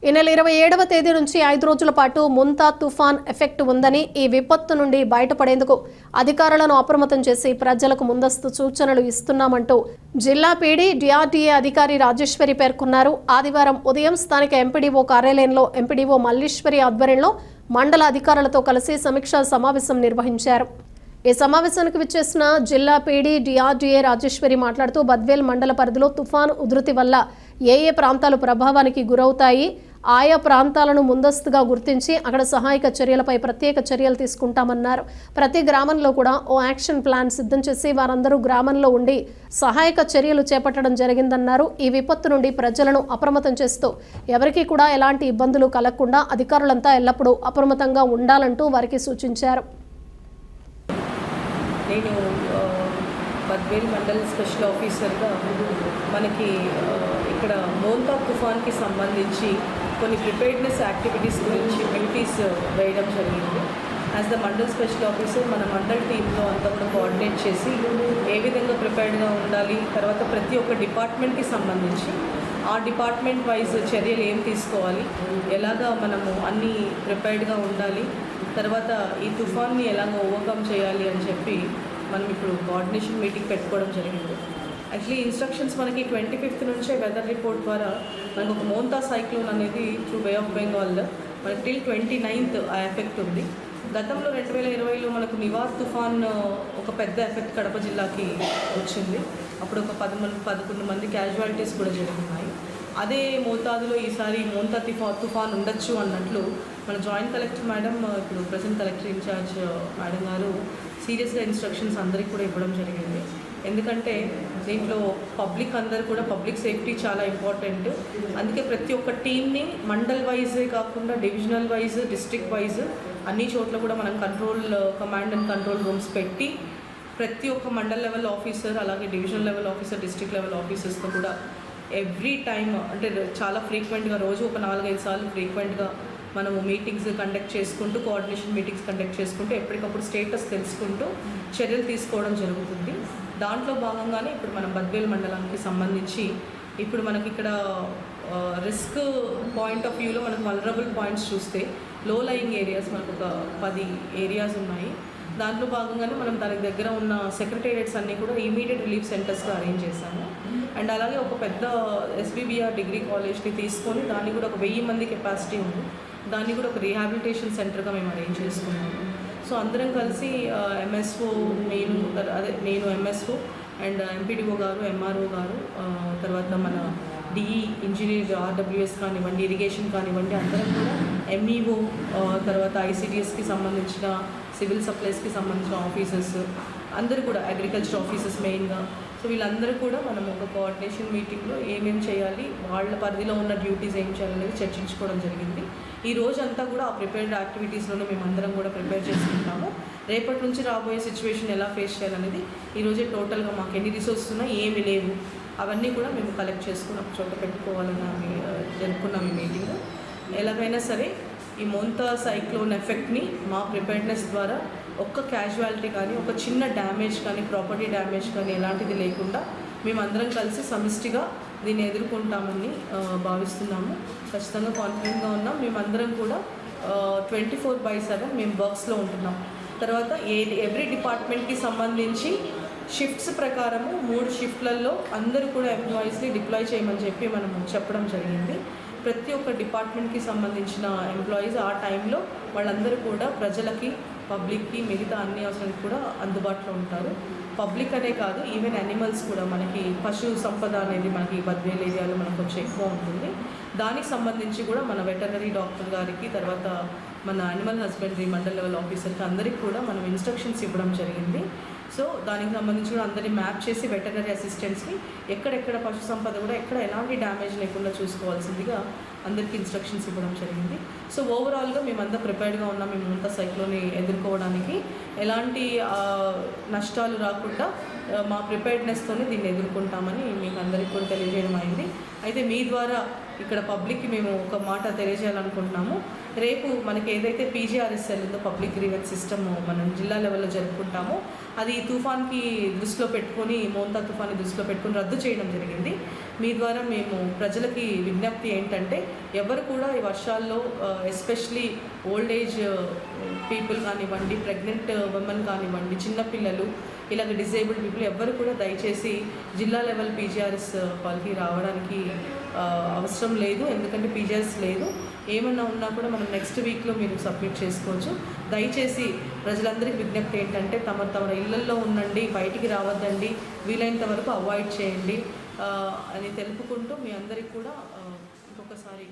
ఈ నెల 27వ తేదీ నుంచి 5 రోజుల పాటు ముంతా తుఫాన్ ఎఫెక్ట్ ఉందని, ఈ విపత్తు నుండి బయటపడేందుకు అధికారులను అప్రమత్తం చేసి ప్రజలకు ముందస్తు సూచనలు ఇస్తున్నామంటూ జిల్లా పీడీ డిఆర్డీఏ అధికారి రాజేశ్వరి పేర్కొన్నారు. ఆదివారం ఉదయం స్థానిక ఎంపీడీఓ కార్యాలయంలో ఎంపీడీఓ మల్లీశ్వరి ఆధ్వర్యంలో మండల అధికారులతో కలిసి సమీక్షా సమావేశం నిర్వహించారు. ఈ సమావేశానికి విచ్చేసిన జిల్లా పీడీ డిఆర్డీఏ రాజేశ్వరి మాట్లాడుతూ బద్వేల్ మండల పరిధిలో తుఫాను ఉధృతి వల్ల ఏ ప్రాంతాలు ప్రభావానికి గురవుతాయి, ఆయా ప్రాంతాలను ముందస్తుగా గుర్తించి అక్కడ సహాయక చర్యలపై ప్రత్యేక చర్యలు తీసుకుంటామన్నారు. ప్రతి గ్రామంలో కూడా ఓ యాక్షన్ ప్లాన్ సిద్ధం చేసి వారందరూ గ్రామంలో ఉండి సహాయక చర్యలు చేపట్టడం జరిగిందన్నారు. ఈ విపత్తు నుండి ప్రజలను అప్రమత్తం చేస్తూ ఎవరికీ కూడా ఎలాంటి ఇబ్బందులు కలగకుండా అధికారులంతా ఎల్లప్పుడూ అప్రమత్తంగా ఉండాలంటూ వారికి సూచించారు. నేను బద్వేల్ మండల్ స్పెషల్ ఆఫీసర్గా మనకి ఇక్కడ మోంతా తుఫాన్కి సంబంధించి కొన్ని ప్రిపేర్డ్నెస్ యాక్టివిటీస్ గురించి డ్యూటీస్ వేయడం జరిగింది. As the mandal special officer మన మండల్ టీంలో అంతా కూడా కోఆర్డినేట్ చేసి ఏ విధంగా ప్రిపేర్డ్గా ఉండాలి, తర్వాత ప్రతి ఒక్క డిపార్ట్మెంట్కి సంబంధించి ఆ డిపార్ట్మెంట్ వైజ్ చర్యలు ఏం తీసుకోవాలి, ఎలాగా మనము అన్నీ ప్రిపేర్డ్గా ఉండాలి, తర్వాత ఈ తుఫాన్ని ఎలాగ ఓవర్కమ్ చేయాలి అని చెప్పి మనం ఇప్పుడు కోఆర్డినేషన్ మీటింగ్ పెట్టుకోవడం జరిగింది. యాక్చువల్లీ ఇన్స్ట్రక్షన్స్ మనకి 25th నుంచే వెదర్ రిపోర్ట్ ద్వారా మనకు ఒక మోంతా సైక్లోన్ అనేది త్రూ బే ఆఫ్ బెంగాల్ మనకి టిల్ 29th ఆ ఎఫెక్ట్ ఉంది. గతంలో 2020లో మనకు నివార్ తుఫాన్ ఒక పెద్ద ఎఫెక్ట్ కడప జిల్లాకి వచ్చింది. అప్పుడు ఒక 11 మంది క్యాజువాలిటీస్ కూడా జరుగుతున్నాయి. అదే మోతాదులో ఈసారి మోంతా తుఫాన్ ఉండొచ్చు అన్నట్లు మన జాయింట్ కలెక్టర్ మేడం, ఇప్పుడు ప్రెజెంట్ కలెక్టర్ ఇన్ఛార్జ్ మేడం గారు సీరియస్గా ఇన్స్ట్రక్షన్స్ అందరికీ కూడా ఇవ్వడం జరిగింది. ఎందుకంటే దీంట్లో పబ్లిక్ అందరూ కూడా పబ్లిక్ సేఫ్టీ చాలా ఇంపార్టెంట్. అందుకే ప్రతి ఒక్క టీమ్ని మండల్ వైజే కాకుండా డివిజనల్ వైజ్, డిస్ట్రిక్ట్ వైజ్ అన్ని చోట్ల కూడా మనం కమాండ్ అండ్ కంట్రోల్ రూమ్స్ పెట్టి ప్రతి ఒక్క మండల్ లెవెల్ ఆఫీసర్, అలాగే divisional level officer, district level ఆఫీసర్స్తో కూడా ఎవ్రీ టైమ్ అంటే చాలా ఫ్రీక్వెంట్గా రోజు ఒక 4-5 సార్లు ఫ్రీక్వెంట్గా మనము మీటింగ్స్ కండక్ట్ చేసుకుంటూ, కోఆర్డినేషన్ మీటింగ్స్ కండక్ట్ చేసుకుంటూ ఎప్పటికప్పుడు స్టేటస్ తెలుసుకుంటూ చర్యలు తీసుకోవడం జరుగుతుంది. దాంట్లో భాగంగానే ఇప్పుడు మనం బద్వేల్ మండలానికి సంబంధించి ఇప్పుడు మనకి ఇక్కడ రిస్క్ పాయింట్ ఆఫ్ వ్యూలో మనకు వల్నరబుల్ పాయింట్స్ చూస్తే లో లయింగ్ ఏరియాస్ మనకు ఒక 10 ఏరియాస్ ఉన్నాయి. దాంట్లో భాగంగానే మనం దానికి దగ్గర ఉన్న సెక్రటేరియట్స్ అన్నీ కూడా ఇమీడియట్ రిలీఫ్ సెంటర్స్గా అరేంజ్ చేశాము. అండ్ అలాగే ఒక పెద్ద SBBR డిగ్రీ కాలేజ్ని తీసుకొని దాన్ని కూడా ఒక 1000 మంది కెపాసిటీ ఉంది, దాన్ని కూడా ఒక రీహాబిలిటేషన్ సెంటర్గా మేము అరేంజ్ చేసుకున్నాము. సో అందరం కలిసి MSO, నేను MSO అండ్ MPDO గారు, MRO గారు, తర్వాత మన DE ఇంజనీర్ RWS కానివ్వండి, ఇరిగేషన్ కానివ్వండి, అందరం కూడా MEO, తర్వాత ICDSకి సంబంధించిన సివిల్ సప్లైస్కి సంబంధించిన ఆఫీసర్స్ అందరూ కూడా, అగ్రికల్చర్ ఆఫీసర్స్ మెయిన్గా. సో వీళ్ళందరూ కూడా మనం ఒక కోఆర్డినేషన్ మీటింగ్లో ఏమేమి చేయాలి, వాళ్ళ పరిధిలో ఉన్న డ్యూటీస్ ఏం చేయాలనేది చర్చించుకోవడం జరిగింది. ఈ రోజంతా కూడా ఆ ప్రిపేర్డ్ యాక్టివిటీస్లోనే మేమందరం కూడా ప్రిపేర్ చేసుకుంటాము. రేపటి నుంచి రాబోయే సిచ్యువేషన్ ఎలా ఫేస్ చేయాలనేది ఈరోజే టోటల్గా మాకు ఎన్ని రిసోర్సెస్ ఉన్నాయి, ఏమి లేవు, అవన్నీ కూడా మేము కలెక్ట్ చేసుకుని ఒక చోట పెట్టుకోవాలని జరుపుకున్నాం ఈ మీటింగ్. ఎలాగైనా సరే ఈ మోంతా సైక్లోన్ ఎఫెక్ట్ని మా ప్రిపేర్డ్నెస్ ద్వారా ఒక్క క్యాజువాలిటీ కానీ, ఒక చిన్న డ్యామేజ్ కానీ, ప్రాపర్టీ డ్యామేజ్ కానీ ఎలాంటిది లేకుండా మేమందరం కలిసి సమిష్టిగా దీన్ని ఎదుర్కొంటామని భావిస్తున్నాము. ఖచ్చితంగా కాన్ఫిడెంట్గా ఉన్నాం. మేమందరం కూడా 24/7 మేము వర్క్స్లో ఉంటున్నాం. తర్వాత ఎవ్రీ డిపార్ట్మెంట్కి సంబంధించి షిఫ్ట్స్ ప్రకారము 3 షిఫ్ట్లలో అందరూ కూడా ఎంప్లాయీస్ని డిప్లాయ్ చేయమని చెప్పి మనము చెప్పడం జరిగింది. ప్రతి ఒక్క డిపార్ట్మెంట్కి సంబంధించిన ఎంప్లాయీస్ ఆ టైంలో వాళ్ళందరూ కూడా ప్రజలకి, పబ్లిక్కి, మిగతా అన్ని అవసరానికి కూడా అందుబాటులో ఉంటారు. పబ్లిక్ అనే కాదు, ఈవెన్ యానిమల్స్ కూడా, మనకి పశు సంపద అనేది మనకి బద్వేల్ ఏరియాలో మనకు కొంచెం ఎక్కువ ఉంటుంది. దానికి సంబంధించి కూడా మన వెటర్నరీ డాక్టర్ గారికి, తర్వాత మన యానిమల్ హస్బెండరీ మండల్ లెవెల్ ఆఫీసర్కి అందరికీ కూడా మనం ఇన్స్ట్రక్షన్స్ ఇవ్వడం జరిగింది. సో దానికి సంబంధించి కూడా అందరినీ మ్యాప్ చేసి వెటర్నరీ అసిస్టెంట్స్కి ఎక్కడెక్కడ పశు సంపద కూడా ఎక్కడ ఎలాంటి డ్యామేజ్ లేకుండా చూసుకోవాల్సిందిగా అందరికీ ఇన్స్ట్రక్షన్స్ ఇవ్వడం జరిగింది. సో ఓవరాల్గా మేమంతా ప్రిపేర్డ్గా ఉన్నాం. మేము అంతా సైక్లోన్ని ఎదుర్కోవడానికి ఎలాంటి నష్టాలు రాకుండా మా ప్రిపేర్డ్నెస్తోనే దీన్ని ఎదుర్కొంటామని మీకు అందరికీ కూడా తెలియజేయడం అయింది. అయితే మీ ద్వారా ఇక్కడ పబ్లిక్కి మేము ఒక మాట తెలియజేయాలనుకుంటున్నాము. రేపు మనకి ఏదైతే PGRSL ఉందో, పబ్లిక్ గ్రీవెన్స్ సిస్టమ్ మనం జిల్లా లెవెల్లో జరుపుకుంటామో, అది తుఫాన్కి దృష్టిలో పెట్టుకొని మోంతా తుఫాన్ని దృష్టిలో పెట్టుకొని రద్దు చేయడం జరిగింది. మీ ద్వారా మేము ప్రజలకి విజ్ఞప్తి ఏంటంటే ఎవరు కూడా ఈ వర్షాల్లో ఎస్పెషలీ ఓల్డ్ ఏజ్ పీపుల్ కానివ్వండి, ప్రెగ్నెంట్ ఉమెన్ కానివ్వండి, చిన్నపిల్లలు, ఇలాగ డిజేబుల్డ్ పీపుల్ ఎవ్వరు కూడా దయచేసి జిల్లా లెవెల్ పీజీఆర్ఎస్ హాల్కి రావడానికి అవసరం లేదు. ఎందుకంటే పీజీఆర్ఎస్ లేదు. ఏమన్నా ఉన్నా కూడా మనం నెక్స్ట్ వీక్లో మీరు సబ్మిట్ చేసుకోవచ్చు. దయచేసి ప్రజలందరికీ విజ్ఞప్తి ఏంటంటే తమ ఇళ్లల్లో ఉండండి, బయటికి రావద్దండి, వీలైనంత వరకు అవాయిడ్ చేయండి అని తెలుపుకుంటూ మీ అందరికీ కూడా ఇంకొకసారి